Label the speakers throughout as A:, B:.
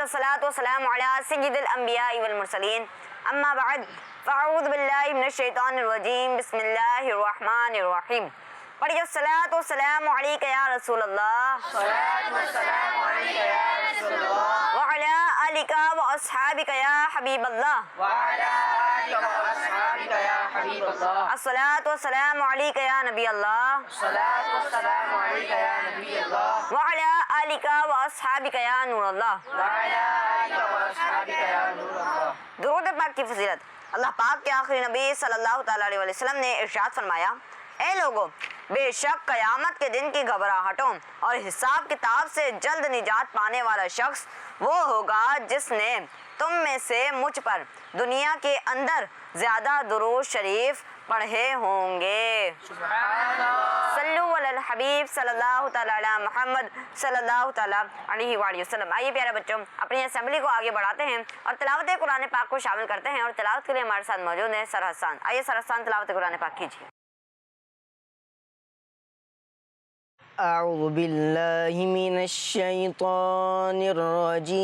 A: والصلاة والسلام على سيد الأنبياء والمرسلين أما بعد فأعوذ بالله من الشيطان الرجيم بسم الله الرحمن الرحيم پڑھیے الصلاۃ والسلام علیک یا رسول اللہ وعلی آلک واصحابک یا حبیب اللہ الصلاۃ والسلام علیک یا نبی اللہ وعلی آلک واصحابک یا نور اللہ. درود پاک کی فضیلت. اللہ پاک کے آخری نبی صلی اللہ تعالیٰ علیہ وسلم نے ارشاد فرمایا، اے لوگو، بے شک قیامت کے دن کی گھبراہٹوں اور حساب کتاب سے جلد نجات پانے والا شخص وہ ہوگا جس نے تم میں سے مجھ پر دنیا کے اندر زیادہ درود شریف پڑھے ہوں گے. صلو علی الحبیب صلی اللہ تعالیٰ علی محمد صلی اللہ تعالیٰ علیہ وآلہ وسلم. آئیے پیارے بچوں، اپنی اسمبلی کو آگے بڑھاتے ہیں اور تلاوت قرآن پاک کو شامل کرتے ہیں. اور تلاوت کے لیے ہمارے ساتھ موجود ہیں سر حسان. آئیے سر حسان تلاوت قرآن پاک کیجیے.
B: اعوذ باللہ من الشیطان الرجیم.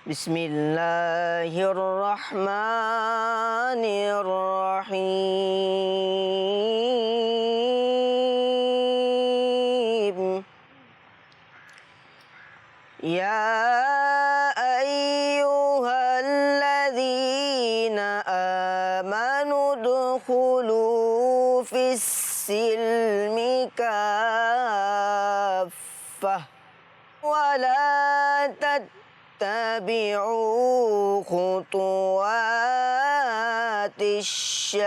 B: بسم اللہ الرحمن الرحیم. یا ایہا الذین آمنوا ادخلوا فی السلم کافہ ولا تتبعوا خطوات الشیطان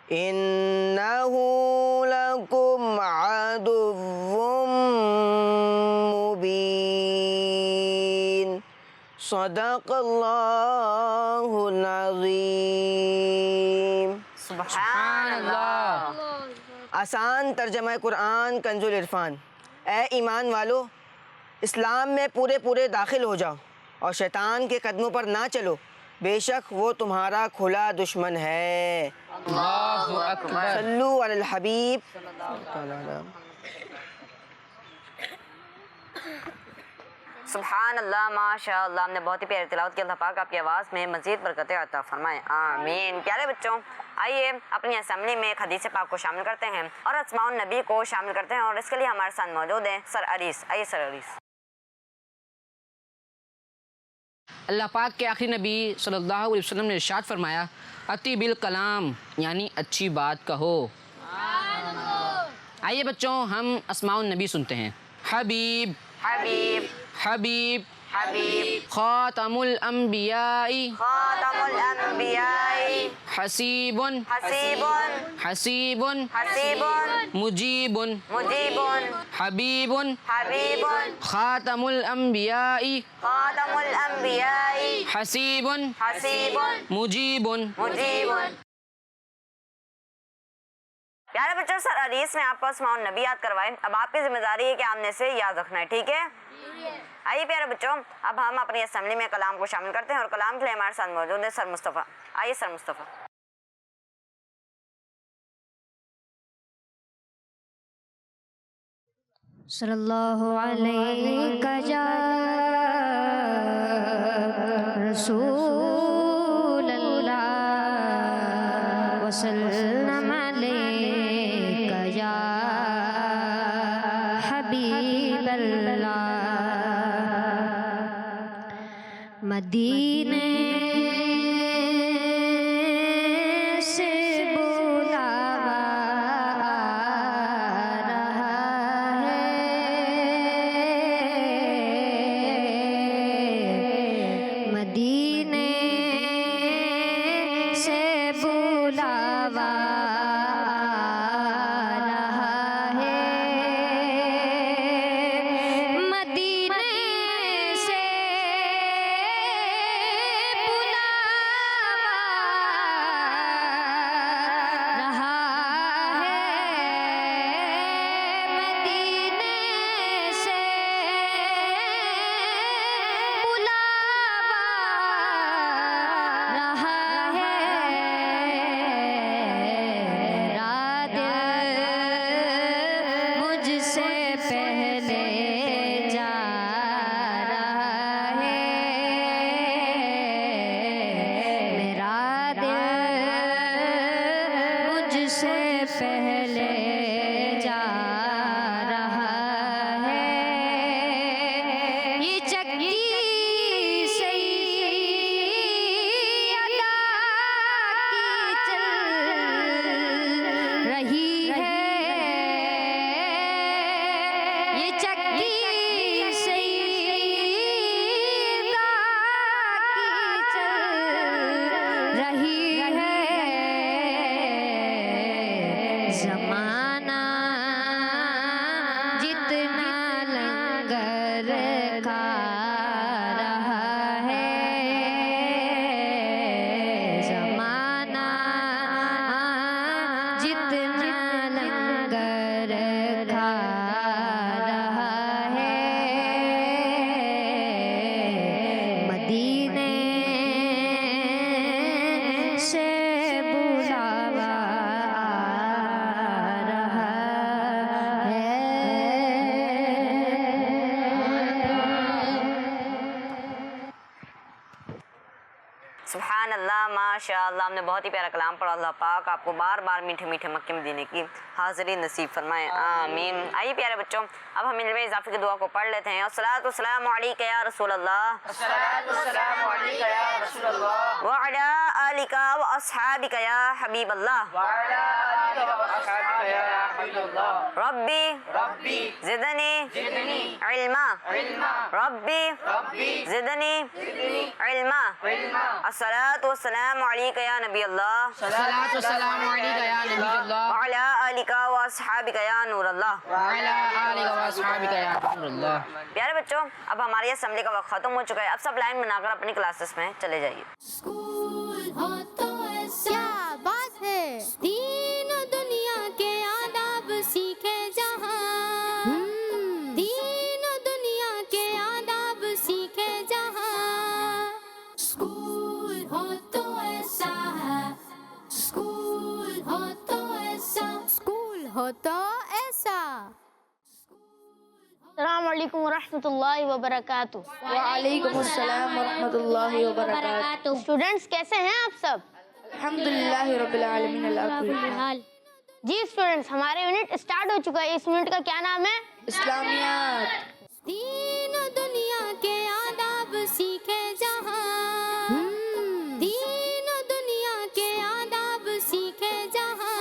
B: انہ لکم عدو مبین. صدق اللہ العظیم.
A: سبحان اللہ.
B: آسان ترجمہ قرآن کنز العرفان. اے ایمان والو، اسلام میں پورے داخل ہو جاؤ اور شیطان کے قدموں پر نہ چلو، بے شک وہ تمہارا کھلا دشمن ہے.
C: اللہ اکبر.
B: صلو علی الحبیب.
A: سبحان اللہ. ماشاء اللہ. ہم نے بہت ہی پیاری تلاوت کی. اللہ پاک آپ کی آواز میں مزید برکتیں عطا فرمائے. آمین. پیارے بچوں، آئیے اپنی اسمبلی میں ایک حدیث پاک کو شامل کرتے ہیں اور اسماء النبی کو شامل کرتے ہیں. اور اس کے لیے ہمارے ساتھ موجود ہیں سر عریس. آئیے سر عریس.
C: اللہ پاک کے آخری نبی صلی اللہ علیہ وسلم نے ارشاد فرمایا، اتی بالکلام یعنی اچھی بات کہو. آئیے بچوں ہم اسماء النبی سنتے ہیں. حبیب
A: حبیب
C: حبیب
A: حبیب
C: خاتم الانبیاء
A: خاتم الانبیاء
C: حسیب
A: حسیب
C: حسیب
A: حسیب
C: مجیب
A: مجیب
C: حبیب
A: حبیب
C: خاتم الانبیاء
A: خاتم الانبیاء
C: حسیب
A: حسیب
C: مجیب.
A: مجیب. پیارے بچوں، سر عریس نے آپ کو اسماء النبی یاد کروائے. اب آپ کی ذمہ داری ہے کہ آپ نے سے یاد رکھنا ہے، ٹھیک ہے؟ آئیے پیارے بچوں، اب ہم اپنی اسمبلی میں کلام کو شامل کرتے ہیں اور کلام کے لیے ہمارے ساتھ موجود ہیں سر مصطفیٰ. آئیے سر مصطفیٰ.
D: صلی اللہ علیہ یا رسول اللہ وسلم علیہ یا حبیب اللہ. مدینے سے بلاوا آ رہا ہے، مدینے سے بلاوا
A: اللہ ماشاء اللہ، ہم نے بہت ہی پیارا کلام پڑھا. اللہ پاک آپ کو بار بار میٹھے میٹھے مکے مدینے کی حاضری نصیب فرمائے، آمین. آئیے پیارے بچوں، اب ہم علم اضافی کی دعا کو پڑھ لیتے ہیں. الصلاۃ والسلام علیک یا رسول اللہ، وعلی آلک واصحابک یا حبیب اللہ. ربی زدنی علما، ربی زدنی علما. الصلاۃ والسلام علیک یا نبی اللہ،
C: صلاۃ والسلام علیک یا نبی اللہ
A: وعلی آلک واصحابک یا نور اللہ.
C: وعلی آلہ واصحابہ یا نور اللہ.
A: پیارے بچوں، اب ہماری اسمبلی کا وقت ختم ہو چکا ہے. اب سب لائن بنا کر اپنی کلاسز میں چلے جائیے.
E: اسکول ہو تو کیا بات ہے، دین و دنیا کے آداب سیکھے جہاں، دین و دنیا کے آداب سیکھے جہاں. اسکول ہو تو ایسا ہے، اسکول ہو تو ایسا، اسکول ہو تو ایسا.
F: السلام علیکم ورحمۃ اللہ وبرکاتہ.
G: وعلیکم السلام ورحمۃ اللہ وبرکاتہ.
F: اسٹوڈنٹس کیسے ہیں آپ سب؟
G: الحمدللہ رب العالمین اللہ کل حال.
F: جی اسٹوڈنٹس، ہمارا یونٹ اسٹارٹ ہو چکا ہے. اس یونٹ کا کیا نام ہے؟
G: اسلامیات.
E: دین و دنیا کے آداب سیکھے جہاں، دین و دنیا کے آداب سیکھے جہاں.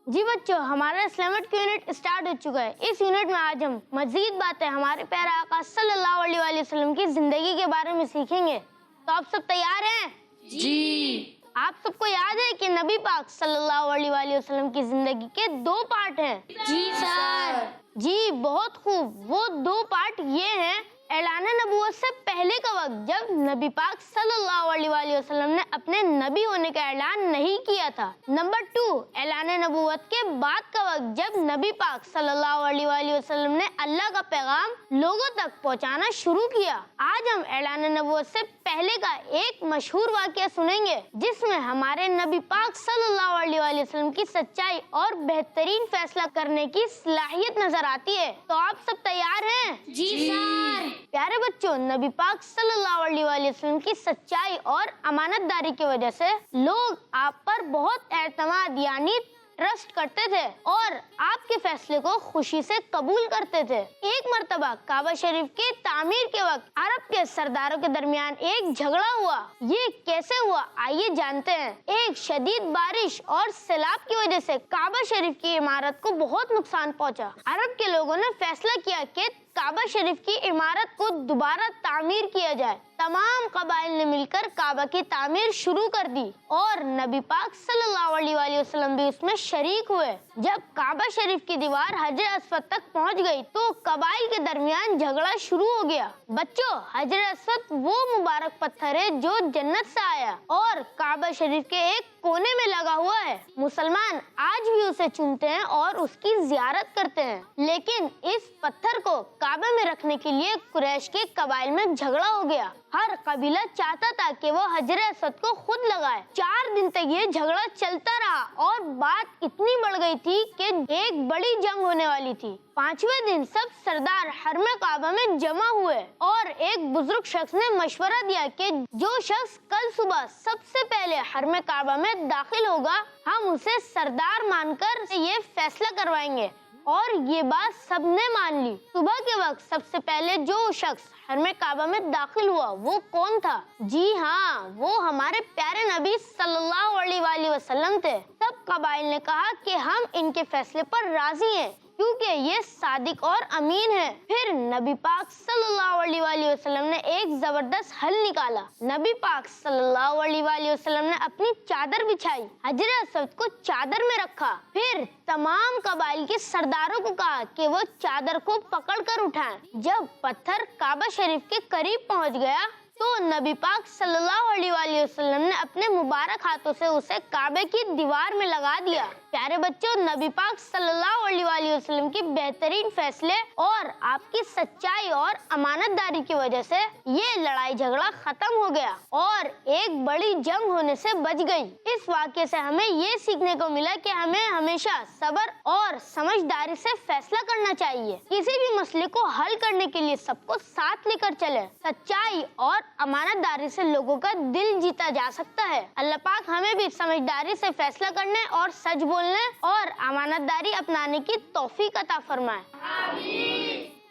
F: جی بچوں، ہمارا اسلامک یونٹ اسٹارٹ ہو چکا ہے. اس یونٹ میں آج ہم مزید باتیں ہمارے پیارے آقا صلی اللہ علیہ وآلہ وسلم کی زندگی کے بارے میں سیکھیں گے. تو آپ سب تیار ہیں؟
G: جی.
F: آپ سب کو یاد ہے کہ نبی پاک صلی اللہ علیہ وآلہ وسلم کی زندگی کے 2 پارٹ ہیں.
G: جی سر.
F: جی بہت خوب. وہ 2 پارٹ یہ ہیں: اعلان نبوت سے پہلے کا وقت جب نبی پاک صلی اللہ علیہ وآلہ وسلم نے اپنے نبی ہونے کا اعلان نہیں کیا تھا. نمبر 2، اعلان نبوت کے بعد کا وقت جب نبی پاک صلی اللہ علیہ وآلہ وسلم نے اللہ کا پیغام لوگوں تک پہنچانا شروع کیا. آج ہم اعلان نبوت سے پہلے کا ایک مشہور واقعہ سنیں گے جس میں ہمارے نبی پاک صلی اللہ علیہ وآلہ وسلم کی سچائی اور بہترین فیصلہ کرنے کی صلاحیت نظر آتی ہے. تو آپ سب تیار ہیں؟
G: جی سر.
F: پیارے بچوں، نبی پاک صلی اللہ علیہ وآلہ وسلم کی سچائی اور امانت داری کی وجہ سے لوگ آپ پر بہت اعتماد یعنی ٹرسٹ کرتے تھے اور آپ کے فیصلے کو خوشی سے قبول کرتے تھے. ایک مرتبہ کعبہ شریف کی تعمیر کے وقت عرب کے سرداروں کے درمیان ایک جھگڑا ہوا. یہ کیسے ہوا آئیے جانتے ہیں. ایک شدید بارش اور سیلاب کی وجہ سے کعبہ شریف کی عمارت کو بہت نقصان پہنچا. عرب کے لوگوں نے فیصلہ کیا کہ کعبہ شریف کی عمارت کو دوبارہ تعمیر کیا جائے. تمام قبائل نے مل کر کعبہ کی تعمیر شروع کر دی اور نبی پاک صلی اللہ علیہ وآلہ وسلم بھی اس میں شریک ہوئے. جب کعبہ شریف کی دیوار حجر اسود تک پہنچ گئی تو قبائل کے درمیان جھگڑا شروع ہو گیا. بچوں، حجر اسود وہ مبارک پتھر ہے جو جنت سے آیا اور کعبہ شریف کے ایک کونے میں لگا ہوا ہے. مسلمان آج بھی اسے چومتے ہیں اور اس کی زیارت کرتے ہیں. لیکن اس پتھر کو کعبہ میں رکھنے کے لیے قریش کے قبائل میں جھگڑا ہو گیا. ہر قبیلہ چاہتا تھا کہ وہ حجر اسود کو خود لگائے. 4 دن تک یہ جھگڑا چلتا رہا اور بات اتنی بڑھ گئی تھی کہ ایک بڑی جنگ ہونے والی تھی. 5ویں دن سب سردار حرم کعبہ میں جمع ہوئے اور ایک بزرگ شخص نے مشورہ دیا کہ جو شخص کل صبح سب سے پہلے حرم کعبہ میں داخل ہوگا ہم اسے سردار مان کر یہ فیصلہ کروائیں گے. اور یہ بات سب نے مان لی. صبح کے وقت سب سے پہلے جو شخص حرم کعبہ میں داخل ہوا وہ کون تھا؟ جی ہاں، وہ ہمارے پیارے نبی صلی اللہ علیہ وآلہ وسلم تھے. سب قبائل نے کہا کہ ہم ان کے فیصلے پر راضی ہیں کیونکہ یہ صادق اور امین ہے. پھر نبی پاک صلی اللہ علیہ وآلہ وسلم نے ایک زبردست حل نکالا. نبی پاک صلی اللہ علیہ وآلہ وسلم نے اپنی چادر بچھائی، حجر اسود کو چادر میں رکھا. پھر تمام قبائل کے سرداروں کو کہا کہ وہ چادر کو پکڑ کر اٹھائیں. جب پتھر کعبہ شریف کے قریب پہنچ گیا تو نبی پاک صلی اللہ علیہ وآلہ وسلم نے اپنے مبارک ہاتھوں سے اسے کعبے کی دیوار میں لگا دیا. پیارے بچوں، نبی پاک صلی اللہ علیہ وآلہ وسلم کی بہترین فیصلے اور آپ کی سچائی اور امانت داری کی وجہ سے یہ لڑائی جھگڑا ختم ہو گیا اور ایک بڑی جنگ ہونے سے بچ گئی. اس واقعے سے ہمیں یہ سیکھنے کو ملا کہ ہمیں ہمیشہ صبر اور سمجھداری سے فیصلہ کرنا چاہیے. کسی بھی مسئلے کو حل کرنے کے لیے سب کو ساتھ لے کر چلے. سچائی اور امانت داری سے لوگوں کا دل جیتا جا سکتا ہے۔ اللہ پاک ہمیں بھی سمجھداری سے فیصلہ کرنے اور سچ بولنے اور امانت داری اپنانے کی توفیق عطا فرمائے۔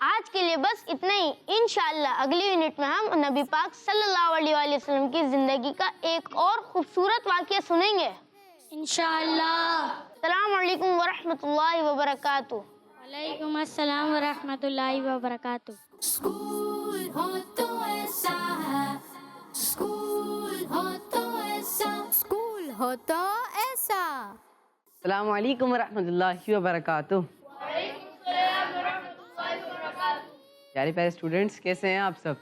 F: آج کے لیے بس اتنا ہی۔ انشاءاللہ اگلی یونٹ میں ہم نبی پاک صلی اللہ علیہ وآلہ وسلم کی زندگی کا ایک اور خوبصورت واقعہ سنیں گے
E: انشاءاللہ۔
F: السلام علیکم ورحمۃ اللہ وبرکاتہ۔
E: وعلیکم السلام ورحمۃ اللہ وبرکاتہ۔ اسکول ہو تو ایسا ہے، اسکول ہو تو ایسا، اسکول ہو تو ایسا۔
C: السلام علیکم ورحمۃ اللہ وبرکاتہ۔ پیارے پیارے اسٹوڈنٹس، کیسے ہیں آپ سب؟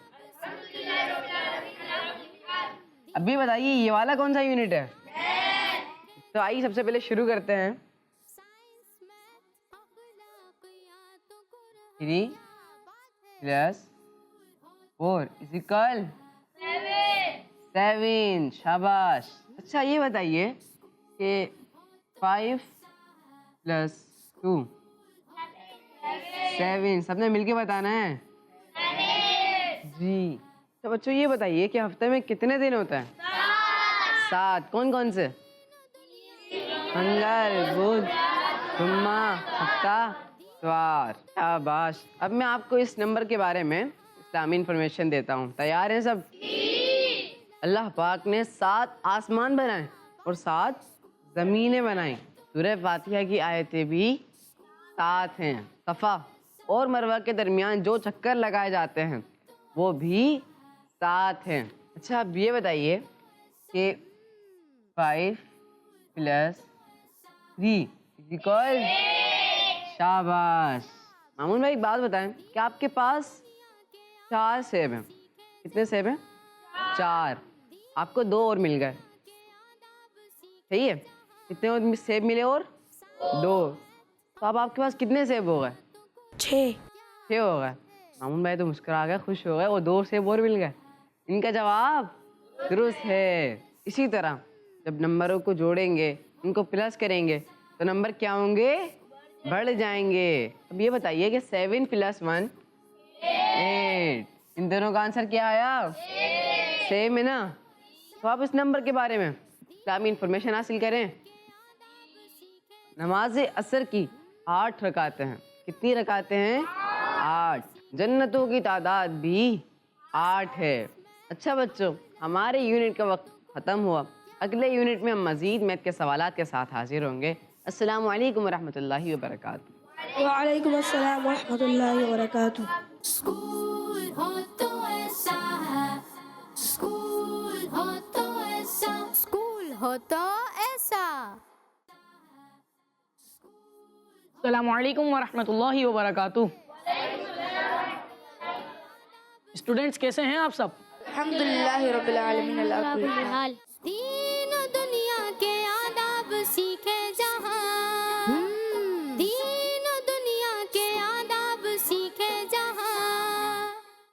C: ابھی بتائیے یہ والا کون سا یونٹ ہے؟ تو آئیے سب سے پہلے شروع کرتے ہیں۔ 3 + 4 = 7۔ شاباش۔ اچھا یہ بتائیے کہ 5 + 2 7، سب نے مل کے بتانا ہے جی۔ تو بچوں یہ بتائیے کہ ہفتے میں کتنے دن ہوتا ہے؟ 7۔ کون کون سے؟ منگل، بدھ، جمعہ، ہفتہ، اتوار۔ شاباش۔ اب میں آپ کو اس نمبر کے بارے میں اسلامی انفارمیشن دیتا ہوں۔ تیار ہیں سب؟ اللہ پاک نے 7 آسمان بنائے اور 7 زمینیں بنائیں۔ سورہ فاتحہ کی آیتیں بھی 7 ہیں۔ صفا اور مروہ کے درمیان جو چکر لگائے جاتے ہیں وہ بھی 7 ہیں۔ اچھا اب یہ بتائیے کہ 5 + 3 = شاباش۔ مامون بھائی ایک بات بتائیں کہ آپ کے پاس 4 سیب ہیں۔ کتنے سیب ہیں؟ 4۔ آپ کو 2 اور مل گئے، صحیح ہے؟ کتنے سیب ملے اور 2، تو اب آپ کے پاس کتنے سیب ہو گئے؟ 6 ہو گئے۔ مامون بھائی تو مسکرا گئے، خوش ہو گئے، اور 2 سیب اور مل گئے۔ ان کا جواب درست ہے۔ اسی طرح جب نمبروں کو جوڑیں گے، ان کو پلس کریں گے تو نمبر کیا ہوں گے؟ بڑھ جائیں گے۔ اب یہ بتائیے کہ 7 + 1 8، ان دونوں کا آنسر کیا آیا؟ سیم ہے نا؟ تو آپ اس نمبر کے بارے میں اسلامی انفارمیشن حاصل کریں۔ نماز عصر کی 8 رکعتیں ہیں۔ کتنی رکعتیں ہیں؟ 8۔ جنتوں کی تعداد بھی 8 ہے۔ اچھا بچوں، ہمارے یونٹ کا وقت ختم ہوا۔ اگلے یونٹ میں ہم مزید میتھ کے سوالات کے ساتھ حاضر ہوں گے۔ السلام علیکم ورحمۃ اللہ وبرکاتہ۔
G: وعلیکم السلام ورحمۃ اللہ وبرکاتہ۔
E: اسکول ہو تو ایسا ہے، اسکول ہو تو ایسا، اسکول ہو تو ایسا۔
H: السلام علیکم ورحمۃ اللہ وبرکاتہ۔ اسٹوڈنٹس کیسے ہیں آپ سب؟
G: الحمدللہ رب العالمین، اللہ کل حال۔
E: دین و دنیا کے آداب سیکھے جہاں، دین و دنیا کے آداب سیکھے جہاں۔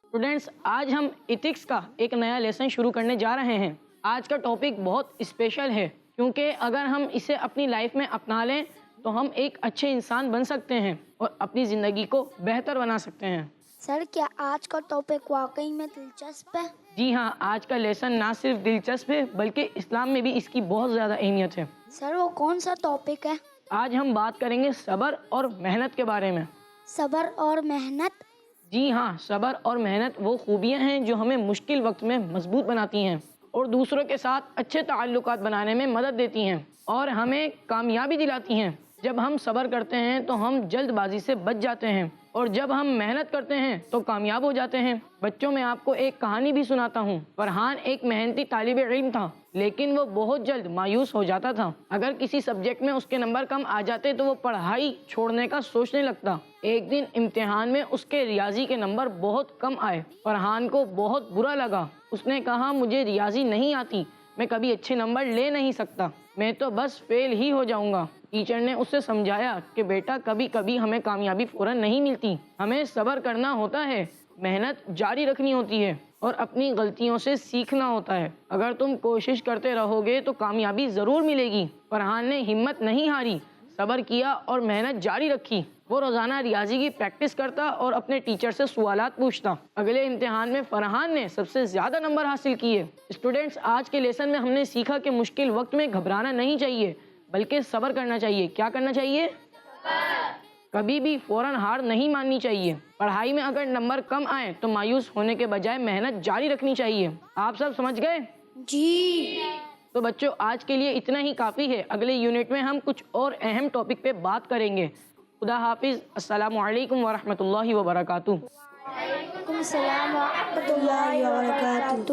H: اسٹوڈنٹس آج ہم ایتھکس کا ایک نیا لیسن شروع کرنے جا رہے ہیں۔ آج کا ٹاپک بہت اسپیشل ہے کیونکہ اگر ہم اسے اپنی لائف میں اپنا لیں تو ہم ایک اچھے انسان بن سکتے ہیں اور اپنی زندگی کو بہتر بنا سکتے ہیں۔
I: سر کیا آج کا ٹاپک واقعی میں دلچسپ ہے؟
H: جی ہاں، آج کا لیسن نہ صرف دلچسپ ہے بلکہ اسلام میں بھی اس کی بہت زیادہ اہمیت ہے۔
I: سر وہ کون سا ٹاپک ہے؟
H: آج ہم بات کریں گے صبر اور محنت کے بارے میں۔
I: صبر اور محنت؟
H: جی ہاں، صبر اور محنت وہ خوبیاں ہیں جو ہمیں مشکل وقت میں مضبوط بناتی ہیں اور دوسروں کے ساتھ اچھے تعلقات بنانے میں مدد دیتی ہیں اور ہمیں کامیابی دلاتی ہیں۔ جب ہم صبر کرتے ہیں تو ہم جلد بازی سے بچ جاتے ہیں اور جب ہم محنت کرتے ہیں تو کامیاب ہو جاتے ہیں۔ بچوں میں آپ کو ایک کہانی بھی سناتا ہوں۔ فرحان ایک محنتی طالب علم تھا لیکن وہ بہت جلد مایوس ہو جاتا تھا۔ اگر کسی سبجیکٹ میں اس کے نمبر کم آ جاتے تو وہ پڑھائی چھوڑنے کا سوچنے لگتا۔ ایک دن امتحان میں اس کے ریاضی کے نمبر بہت کم آئے۔ فرحان کو بہت برا لگا۔ اس نے کہا مجھے ریاضی نہیں آتی، میں کبھی اچھے نمبر لے نہیں سکتا، میں تو بس فیل ہی ہو جاؤں گا۔ ٹیچر نے اسے سمجھایا کہ بیٹا کبھی کبھی ہمیں کامیابی فوراً نہیں ملتی، ہمیں صبر کرنا ہوتا ہے، محنت جاری رکھنی ہوتی ہے اور اپنی غلطیوں سے سیکھنا ہوتا ہے۔ اگر تم کوشش کرتے رہو گے تو کامیابی ضرور ملے گی۔ فرحان نے ہمت نہیں ہاری، صبر کیا اور محنت جاری رکھی۔ وہ روزانہ ریاضی کی پریکٹس کرتا اور اپنے ٹیچر سے سوالات پوچھتا۔ اگلے امتحان میں فرحان نے سب سے زیادہ نمبر حاصل کیے۔ اسٹوڈینٹس، آج کے لیسن میں ہم نے سیکھا کہ مشکل وقت میں گھبرانا نہیں چاہیے بلکہ صبر کرنا چاہیے۔ کیا کرنا چاہیے؟ کبھی بھی فوراً ہار نہیں ماننی چاہیے۔ پڑھائی میں اگر نمبر کم آئے تو مایوس ہونے کے بجائے محنت جاری رکھنی چاہیے۔ آپ سب سمجھ گئے؟
I: جی۔
H: تو بچوں، آج کے لیے اتنا ہی کافی ہے۔ اگلے یونٹ میں ہم کچھ اور اہم ٹاپک پہ بات کریں گے۔ خدا حافظ۔ السلام علیکم ورحمۃ اللہ وبرکاتہ۔
I: وعلیکم السلام ورحمۃ اللہ وبرکاتہ۔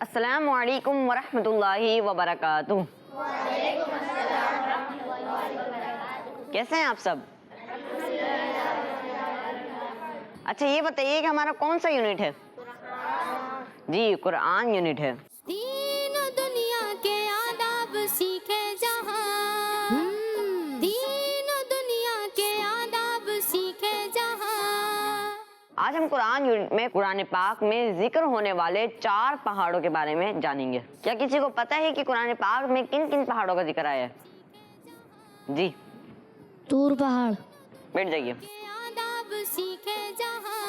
A: السلام علیکم ورحمۃ اللہ وبرکاتہ۔ کیسے ہیں آپ سب؟ اچھا یہ بتائیے کہ ہمارا کون سا یونٹ ہے؟ جی قرآن یونٹ ہے۔
E: دین و دنیا کے آداب سیکھے جہاں، دین و دنیا کے آداب سیکھے جہاں۔
A: آج ہم قرآن یونٹ میں قرآن پاک میں ذکر ہونے والے 4 پہاڑوں کے بارے میں جانیں گے۔ کیا کسی کو پتہ ہے کہ قرآن پاک میں کن کن پہاڑوں کا ذکر آیا ہے؟ جی
I: طور پہاڑ،
A: بیٹھ جائیے،
E: آداب سیکھے جہاں۔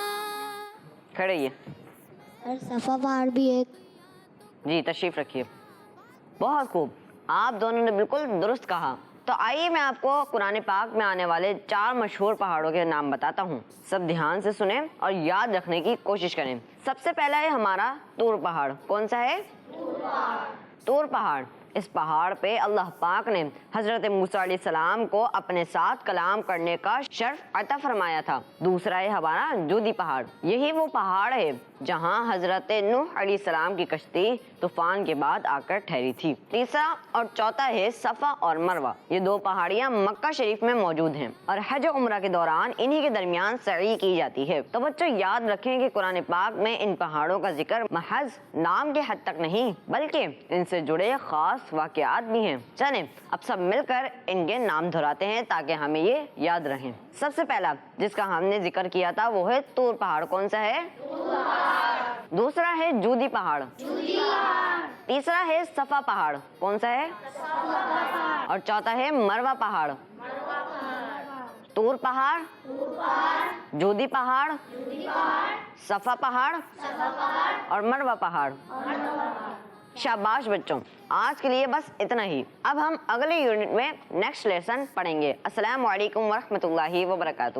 A: کھڑے رہیے۔
I: اور صفا پہاڑ بھی ایک۔
A: جی تشریف رکھیے۔ بہت خوب، آپ دونوں نے بالکل درست کہا۔ تو آئیے میں آپ کو قرآن پاک میں آنے والے 4 مشہور پہاڑوں کے نام بتاتا ہوں۔ سب دھیان سے سنیں اور یاد رکھنے کی کوشش کریں۔ سب سے پہلا ہے ہمارا طور پہاڑ۔ کون سا ہے؟ طور پہاڑ۔ اس پہاڑ پہ اللہ پاک نے حضرت موسیٰ علیہ السلام کو اپنے ساتھ کلام کرنے کا شرف عطا فرمایا تھا۔ دوسرا ہے ہمارا جودی پہاڑ۔ یہی وہ پہاڑ ہے جہاں حضرت نوح علیہ السلام کی کشتی طوفان کے بعد آ کر ٹھہری تھی۔ تیسرا اور چوتھا ہے صفا اور مروہ۔ یہ 2 پہاڑیاں مکہ شریف میں موجود ہیں اور حج و عمرہ کے دوران انہی کے درمیان سعی کی جاتی ہے۔ تو بچوں یاد رکھیں کہ قرآن پاک میں ان پہاڑوں کا ذکر محض نام کے حد تک نہیں بلکہ ان سے جڑے خاص واقعات بھی ہیں۔ چلیں اب سب مل کر ان کے نام دہراتے ہیں تاکہ ہمیں یہ یاد رہیں۔ سب سے پہلا جس کا ہم نے ذکر کیا تھا وہ ہے طور پہاڑ۔ کون سا ہے؟ دوسرا ہے جودی پہاڑ۔ تیسرا ہے صفا پہاڑ۔ کون سا ہے؟ اور چوتھا ہے مروہ پہاڑ۔ طور پہاڑ، جودی پہاڑ، صفا پہاڑ اور مروہ پہاڑ۔ شاباش بچوں، آج کے لیے بس اتنا ہی۔ اب ہم اگلے یونٹ میں نیکسٹ لیسن پڑھیں گے۔ السلام علیکم ورحمۃ اللہ وبرکاتہ۔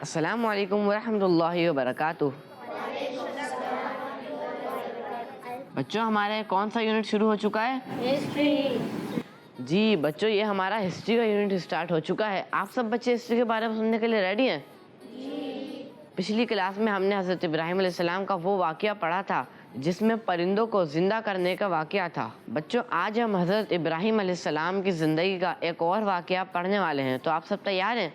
C: السلام علیکم ورحمۃ اللہ وبرکاتہ۔ بچوں ہمارے کون سا یونٹ شروع ہو چکا ہے؟ جی بچوں یہ ہمارا ہسٹری کا یونٹ اسٹارٹ ہو چکا ہے۔ آپ سب بچے ہسٹری کے بارے میں سننے کے لیے ریڈی ہیں؟ پچھلی کلاس میں ہم نے حضرت ابراہیم علیہ السلام کا وہ واقعہ پڑھا تھا جس میں پرندوں کو زندہ کرنے کا واقعہ تھا۔ بچوں آج ہم حضرت ابراہیم علیہ السلام کی زندگی کا ایک اور واقعہ پڑھنے والے ہیں۔ تو آپ سب تیار ہیں؟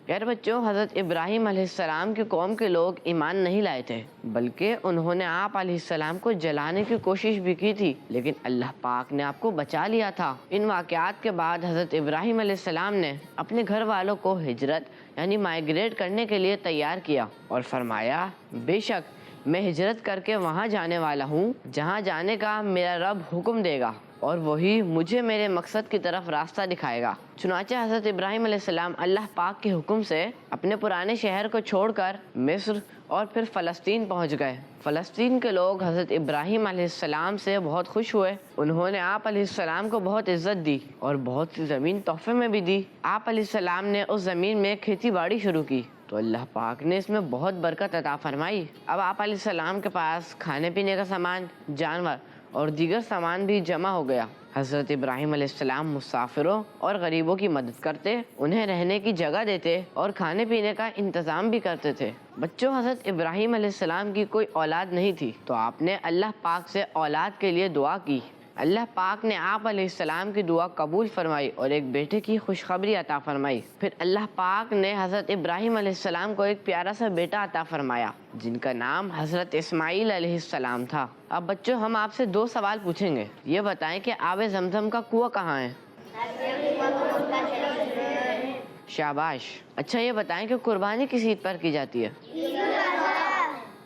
C: خیر بچوں، حضرت ابراہیم علیہ السلام کی قوم کے لوگ ایمان نہیں لائے تھے بلکہ انہوں نے آپ علیہ السلام کو جلانے کی کوشش بھی کی تھی، لیکن اللہ پاک نے آپ کو بچا لیا تھا۔ ان واقعات کے بعد حضرت ابراہیم علیہ السلام نے اپنے گھر والوں کو ہجرت یعنی مائیگریٹ کرنے کے لیے تیار کیا اور فرمایا بے شک میں ہجرت کر کے وہاں جانے والا ہوں جہاں جانے کا میرا رب حکم دے گا اور وہی مجھے میرے مقصد کی طرف راستہ دکھائے گا۔ چنانچہ حضرت ابراہیم علیہ السلام اللہ پاک کے حکم سے اپنے پرانے شہر کو چھوڑ کر مصر اور پھر فلسطین پہنچ گئے۔ فلسطین کے لوگ حضرت ابراہیم علیہ السلام سے بہت خوش ہوئے۔ انہوں نے آپ علیہ السلام کو بہت عزت دی اور بہت سی زمین تحفے میں بھی دی۔ آپ علیہ السلام نے اس زمین میں کھیتی باڑی شروع کی تو اللہ پاک نے اس میں بہت برکت عطا فرمائی۔ اب آپ علیہ السلام کے پاس کھانے پینے کا سامان، جانور اور دیگر سامان بھی جمع ہو گیا۔ حضرت ابراہیم علیہ السلام مسافروں اور غریبوں کی مدد کرتے، انہیں رہنے کی جگہ دیتے اور کھانے پینے کا انتظام بھی کرتے تھے۔ بچوں حضرت ابراہیم علیہ السلام کی کوئی اولاد نہیں تھی تو آپ نے اللہ پاک سے اولاد کے لیے دعا کی۔ اللہ پاک نے آپ علیہ السلام کی دعا قبول فرمائی اور ایک بیٹے کی خوشخبری عطا فرمائی. پھر اللہ پاک نے حضرت ابراہیم علیہ السلام کو ایک پیارا سا بیٹا عطا فرمایا جن کا نام حضرت اسماعیل علیہ السلام تھا. اب بچوں ہم آپ سے 2 سوال پوچھیں گے. یہ بتائیں کہ آب زمزم کا کنواں کہاں ہے؟ شاباش. اچھا یہ بتائیں کہ قربانی کس عید پر کی جاتی ہے؟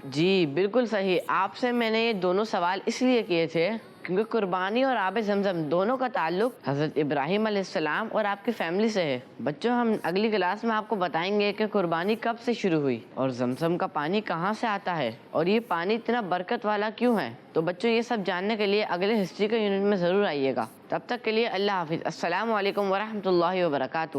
C: جی بالکل صحیح. آپ سے میں نے یہ دونوں سوال اس لیے کیے تھے کیونکہ قربانی اور آب زمزم دونوں کا تعلق حضرت ابراہیم علیہ السلام اور آپ کی فیملی سے ہے. بچوں ہم اگلی کلاس میں آپ کو بتائیں گے کہ قربانی کب سے شروع ہوئی اور زمزم کا پانی کہاں سے آتا ہے اور یہ پانی اتنا برکت والا کیوں ہے. تو بچوں یہ سب جاننے کے لیے اگلے ہسٹری کے یونٹ میں ضرور آئیے گا. تب تک کے لیے اللہ حافظ. السلام علیکم ورحمۃ اللہ وبرکاتہ.